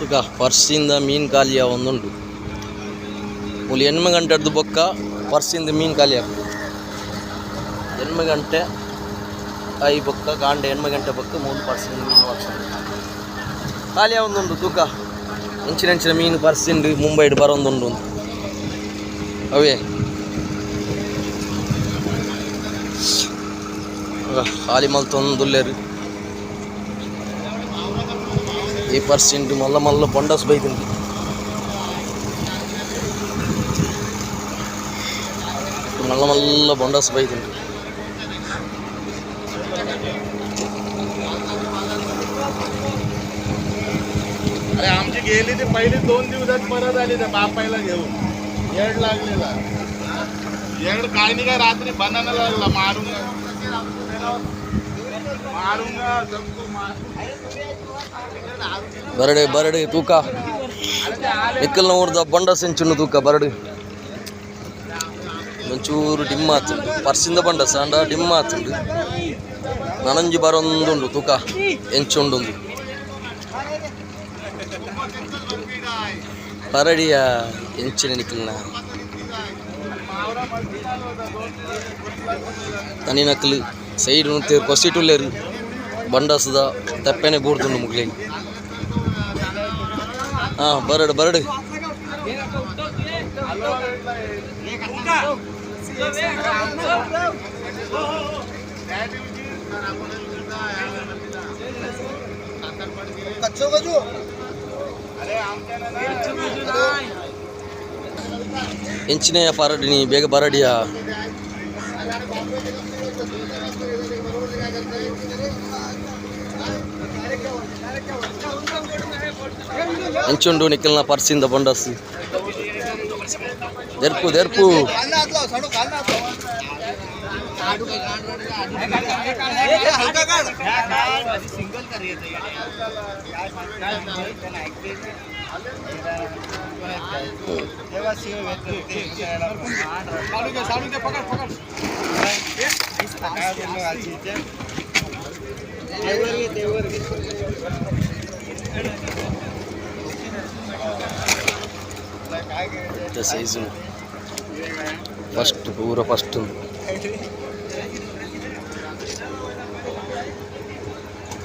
ತುಕ ಪರ್ಸಿಂದ ಮೀನು ಖಾಲಿ ಒಂದುಂಟು ಒಂದು 8 ಗಂಟೆದ್ದು ಬೊಕ್ಕ ಪರ್ಸಿಂದ ಮೀನು ಖಾಲಿ 8 ಗಂಟೆ ಐ ಬೊಕ್ಕ ಗಾಂಡೆ 8 ಗಂಟೆ ಬೊಕ್ಕ 3 ಪರ್ಸಿಂದ ಮೀನು ವರ್ಷ ಖಾಲಿ ಒಂದುಂಟು ತೂಕ ಹೆಂಚಿನ ಮೀನು ಪರ್ಸಿಂದು ಮುಂಬೈಡ್ ಬರೋಂದುಂಟು ಅವೇ ಖಾಲಿ ಮಲ್ತೊಂದುಲ್ಲೇರು ಈ ಪರ್ಸೆಂಟ್ ಮಲ್ಲ ಮಲ್ಲ ಬೊಂಡಸ್ ಬೈತೀನಿ मल्ल मल्ल बॉन्डस बाई दिन अरे आमची गेली ते पहिले 2 दिवसात परत आली त्या बापायला घेऊन येड लागलेला येड काय नाही काय रात्री बनायला लागला मारूंगा सबको बरडे बरडे तूका निकल नोर्द बॉन्डस ಎಂಚುಂಡು ತೂಕ ಬರಡು ಒಂಚೂರು ಡಿಮ್ ಆತುಂಡು ಪರ್ಸಿಂದ ಬಂಡಸ ಅಂಡ ಡಿಮ್ ಆತುಂಡು ನನಂಜಿ ಬರೊಂದುಂಡು ತೂಕ ಎಂಚುಂಡು ಪರಡಿಯ ಎಂಚಿನ ನಿಕ್ಲಿನ ತನಿ ನಕ್ಲು ಸೈಡ್ ನುತ್ತೆ ಕೊಸಿಟುಲ್ಲೇರು ಬಂಡಸದ ತಪ್ಪೆನೆ ಬೂಡ್ದುಂಡು ಮುಗ್ಲಿ ಬರಡು ಬರಡು ಎಂಚಿನೆಯ ಪರಡಿನಿ ಬೇಗ ಬರಡಿಯಾ ಎಂಚುಂಡು ನಿಖಿಲ್ನ ಪರ್ಸಿಂದ ಬೊಂಡಸ್ ದೆರ್ಪು ದೆರ್ಪು సైజు ఫస్ట్ పూర ఫస్ట్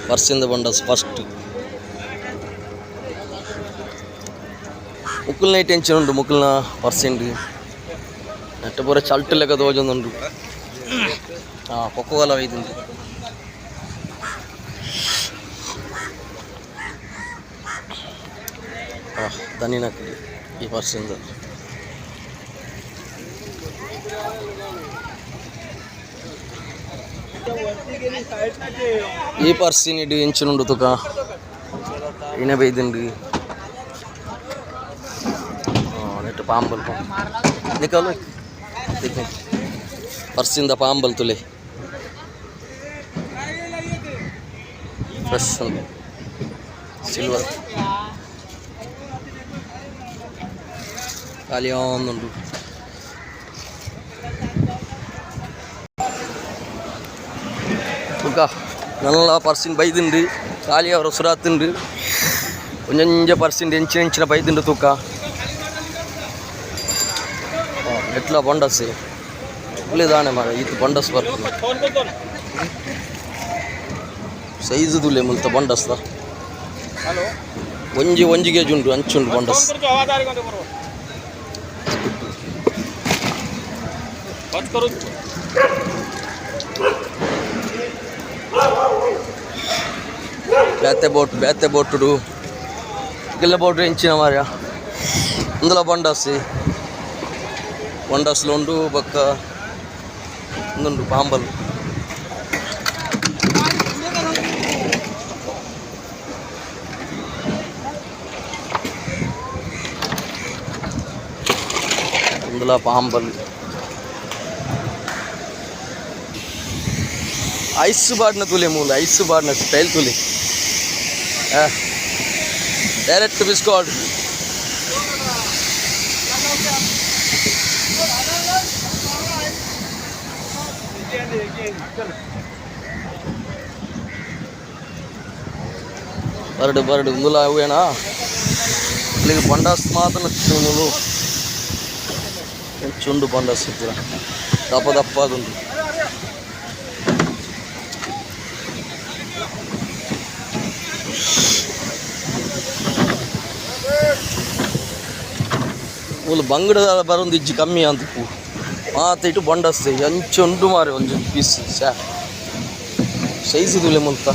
పర్సింద బండస్ ఫస్ట్ ముక్కులన టెన్షన్ ఉండు ముక్కులన పర్సెంట్ నెట్ట పూర చల్టు లెక్క దోజుండు పొక్కగల అవుతుంది దాన్ని నాకు ఈ పర్సెంట్ ಈ ಪರ್ಸಿನ್ ಇಡು ಎಂಚಿನುಂಡು ತುಕ ಇನೇ ಬೈದಿಂಡು ನೆಟ್ ಪಾಂಬಲ್ ನಿಕಲು ಪರ್ಸಿಂದ ಪಾಂಬಲ್ ತುಲೆ ಫ್ರೆಶ್ ಸಿಲ್ವರ್ ಖಾಲಿ ಒಂದುಂಟು ತುಕ നല്ല പർസിൻ ബൈതുണ്ട് കാലിയ റൊസുറാത്തുണ്ട് കൊഞ്ച പർസിൻ്റെ ಎಂಚಿನ ಬೈದುಂಡು ತೂಕ ಎಟ್ಲ ಬೊಂಡಸ್ ಒಳ್ಳೆದಾನೆ ಮಾಡ ಇದು ಬೊಂಡಸ್ ಬರ್ತದೆ ಸೈಜು ತುಲೆ ಮುಂತ ಬೊಂಡಸ್ ಒಂಜಿ ಕೇಜಿ ಉಂಟು ಅಂಚುಂಡು ಬೊಂಡಸ್ బ్యాతే బోట్టుడు గిల్ల బోటు ఎంచిన మారియా ఇందులో బొండస్లో ఉండు పక్క ఉండు పాంబలు ఇందులో పాంబలు ఐస్ బాడిన తులే మూల ఐస్ బాడిన స్టైల్ తులే డైరెక్ట్ బిస్కౌట్ బరడు బరడు ఇందులో అవేనా आपल्याला बंडास मात्र नसतो चुंडू बंडास दप्प दप्प ಅದು ಒಂದು ಬಂಗಡ ಬರೋದು ಇಜ್ಜಿ ಕಮ್ಮಿ ಅಂತ ಮಾತ ಇಟ್ಟು ಬಂಡಸ್ತೆ ಅಂಚುಂಡು ಮಾರಿ ಒಂದು ಪೀಸ್ ಸೈಜ್ ಇದುಲೆ ಮುಲ್ತ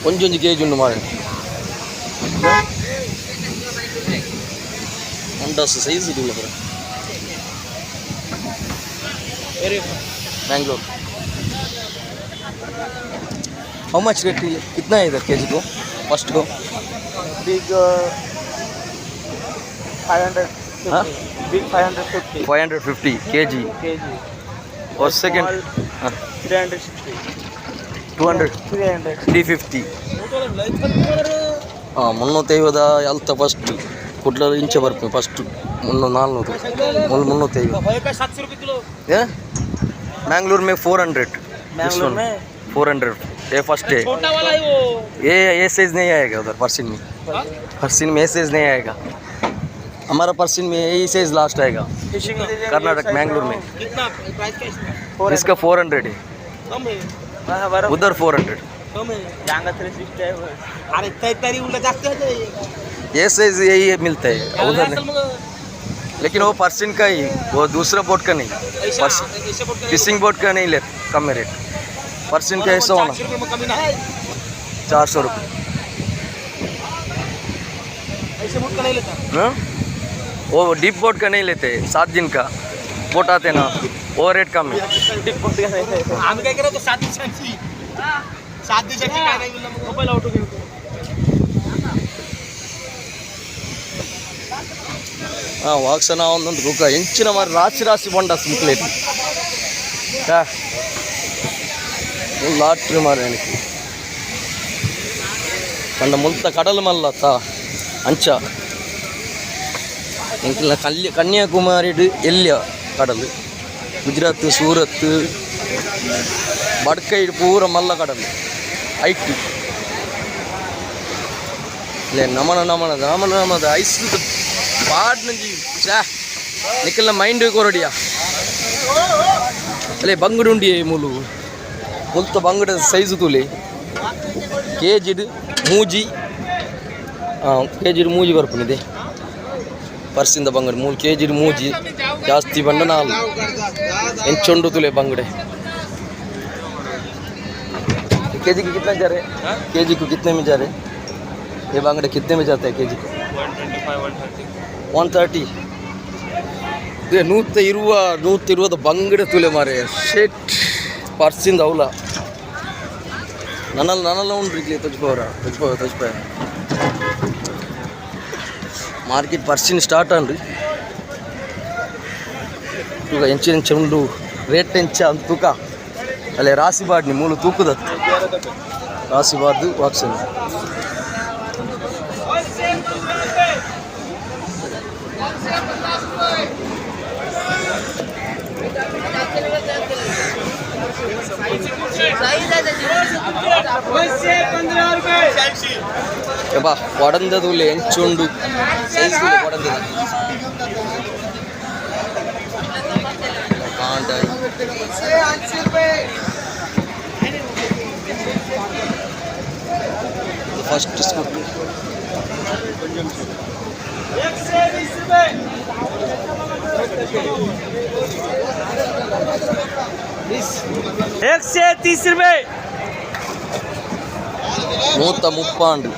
ಒಂಜೊಂಜಿ ಕೆಜಿ ಉಂಡು ಮಾರಿ ಬಂಡಸ್ ಸೈಜ್ ಇದುಲೆ ಬರ बैंगलोर हाउ मच रेट कितना है इधर केजी को फर्स्ट को बिग 500 हाँ बिग 550 550 केजी kg और सेकंड 360 200 300 350 ಹಾಂ 350 ಎಲ್ತ ಫಸ್ಟ್ ಕುಡ್ಲ ಇಂಚೆ ಬರ್ತೀನಿ ಫಸ್ಟ್ 400 700 रुपये किलो ये मैंगलोर में 400 मैंगलोर में 400 ये फर्स्ट है छोटा वाला है वो ये साइज नहीं आएगा उधर पर्सिन में ये साइज नहीं आएगा हमारा पर्सिन में यही साइज लास्ट आएगा फिशिंग कर्नाटक मैंगलोर में कितना प्राइस क्या इसका 400 है कम है बराबर उधर 400 कम है जांगा 360 है अरे तरी उल्टा जाते हैं ये साइज यही मिलता है उधर नहीं लेकिन वो पर्सिन का ही वो दूसरा बोट का नहीं फिशिंग बोट का नहीं ले कम रेट पर्सिन का ऐसा होना 400 रुपये ऐसे बोट का नहीं लेता हाँ? वो डीप बोट का नहीं लेते 7 दिन का बोट आते ना वो रेट कम है आम्ही काय करतो 7 दिवसांची 7 दिवसांची काय नाही बोलला मग पहिला ऑटो घेतो ಹಾಂ ವಾಕ್ಸನ ಒಂದೊಂದು ರುಗ ಹೆಂಚಿನ ಮಾರಿ ರಾಶಿ ರಾಶಿ ಬೊಂಡ ಸಿಂಕ್ಲೇಟ್ ಲಾಟ್ರಿ ಮಾರಿ எனக்கு పండ ముంత కడలు మల్లత అంచ ఇంకల కన్యాకుమారి ఎల్య కడలు గుజరాత్ సూరత్ బడ్కైడ్ పూర మల్ల కడలు ఐటి లే నమన నమన నమన నమద ఐస్ पाट नंजी निकलना माइंड कोरडिया अले बंगडुंडी मूलू मुल्त बंगड सैज तुले केजिड मूजी केजिड मूजी बर्पनिदे पर्सिंद बंगड मूल केजिड मूजी जास्ती बंड नाल एंचोंडु तुले बंगडे केजी को कितना जा रहे केजी को कितने में जा रहे ये बांगड़े कितने में जाते हैं केजी को 130 ಇದು 120 ಬಂಗಡೆ ತುಲೆ ಮಾರೆ ಶೇಟ್ ಪರ್ಸಿಂದ ಅವಲ ನನ್ನಲ್ಲ ಉಂಡ್ರಿ ತಜ್ಬೋರ ಮಾರ್ಕೆಟ್ ಪರ್ಸಿನ್ ಸ್ಟಾರ್ಟ್ ಅನ್ರಿ ಈಗ ಎಂಚು ಉಂಡು ರೇಟ್ ಎಂಚ ಅಂತ ತೂಕ ಅಲ್ಲೇ ರಾಸಿ ಬಾಡ್ನಿ ಮೂಲ ತೂಕದ ರಾಸಿ ಬಾರ್ದು ವಾಕ್ಸನ್ ಬಾ ಒಡಂದದುಲೆ ಹೆಂಚುಂಡು ಸೈಜ್ ಒಡಂದದ ಫಸ್ಟ್ ಸ್ಕೂಟಿ 130 रुपये 130 130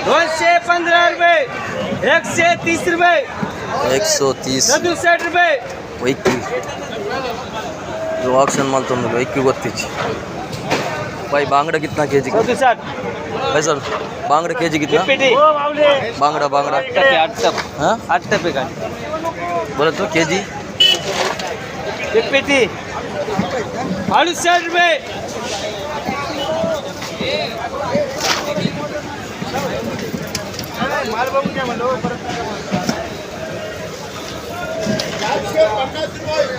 215 रुपये 130 रुपये 130 67 रुपये ವೈಕಿ जो ऑक्शन माल तुम वैक्यू ಗೊತ್ತಿಚ್ಚಿ भाई बांगड़ा कितना केजी का 67 भाई सर बांगड़ा केजी कितना बांगड़ा 8 रुपये का बोले तो केजी पिपीटी 68 रुपये माल बघून घ्या म्हणलं 50 रुपये